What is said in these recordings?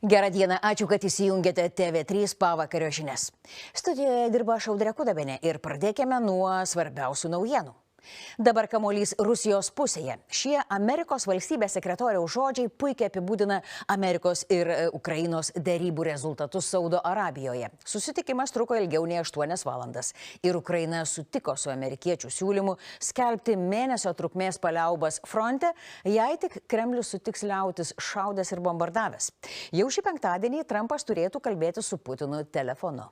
Gerą dieną, ačiū, kad įsijungėte TV3 pavakario žinias. Studijoje dirba Audrė Kudabienė ir pradėkime nuo svarbiausių naujienų. Dabar kamuolys Rusijos pusėje. Šie Amerikos valstybės sekretoriaus žodžiai puikiai apibūdina Amerikos ir Ukrainos derybų rezultatus Saudo Arabijoje. Susitikimas truko ilgiau nei 8 valandas ir Ukraina sutiko su amerikiečių siūlymu skelbti mėnesio trukmės paliaubas fronte, jei tik Kremlius sutiks liautis šaudęs ir bombardavęs. Jau šį penktadienį Trumpas turėtų kalbėti su Putinu telefonu.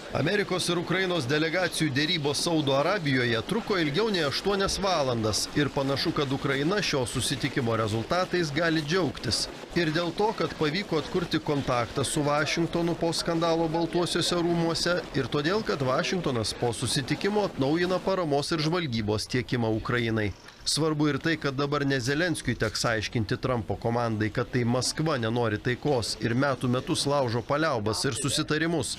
Amerikos ir Ukrainos delegacijų dėrybos Saudo Arabijoje truko ilgiau nei 8 valandas ir panašu, kad Ukraina šio susitikimo rezultatais gali džiaugtis. Ir dėl to, kad pavyko atkurti kontaktą su Vašingtonu po skandalo Baltuosiuose rūmuose ir todėl, kad Vašingtonas po susitikimo atnaujina paramos ir žvalgybos tiekimą Ukrainai. Svarbu ir tai, kad dabar ne Zelenskiui teks aiškinti Trumpo komandai, kad tai Maskva nenori taikos ir metų metus laužo paliaubas ir susitarimus.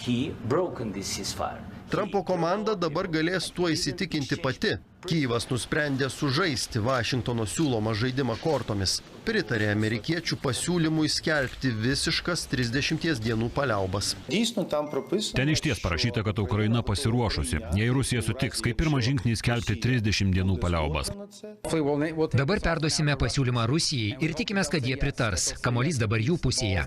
Trumpo komanda dabar galės tuo įsitikinti pati. Kyjivas nusprendė sužaisti Vašingtono siūlomą žaidimą kortomis. Pritarė amerikiečių pasiūlymui skelbti visiškas 30 dienų paliaubas. Ten išties parašyta, kad Ukraina pasiruošusi. Jei Rusija sutiks, kaip pirmą žingsnį skelbti 30 dienų paliaubas. Dabar perduosime pasiūlymą Rusijai ir tikimės, kad jie pritars. Kamuolys dabar jų pusėje.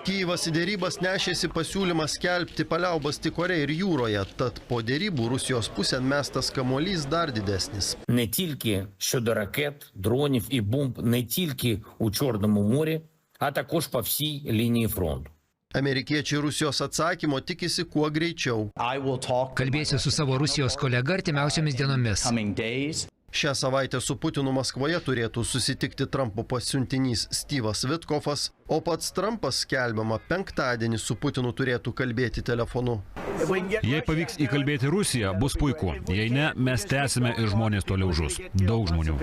Kyjivas į dėrybas nešėsi pasiūlymą skelbti paliaubas tik ore ir jūroje, tad po dėrybų Rusijos pusėn mestas kamuolys dar didesnis. Не тільки щодо ракет, дронів і бомб, не тільки у Чорному морі, а також по всій лінії фронту. Amerikiečiai Rusijos atsakymo tikisi kuo greičiau. Kalbėsiu su savo Rusijos kolega artimiausiomis dienomis. Šią savaitę su Putinu Maskvoje turėtų susitikti Trumpo pasiuntinys Styvas Vitkofas, o pats Trumpas skelbiama penktadienį su Putinu turėtų kalbėti telefonu. Jei pavyks įkalbėti Rusiją, bus puiku. Jei ne, mes tęsime ir žmonės toliau žus. Daug žmonių.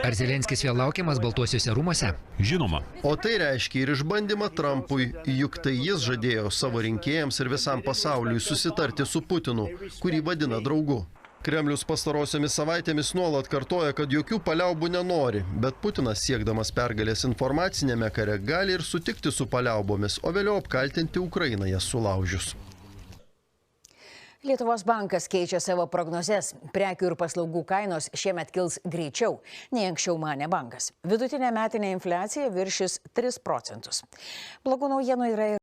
Ar Zelenskis vėl laukiamas Baltuosiuose rūmuose? Žinoma. O tai reiškia ir išbandymą Trumpui, juk tai jis žadėjo savo rinkėjams ir visam pasauliui susitarti su Putinu, kurį vadina draugu. Kremlius pastarosiomis savaitėmis nuolat kartoja, kad jokių paliaubų nenori, bet Putinas siekdamas pergalės informacinėme kare gali ir sutikti su paliaubomis, o vėliau apkaltinti Ukrainą jas sulaužius. Lietuvos bankas keičia savo prognozes. Prekių ir paslaugų kainos šiemet kils greičiau, nei anksčiau manė bankas. Vidutinė metinė infliacija viršys 3%. Blogų naujienų yra ir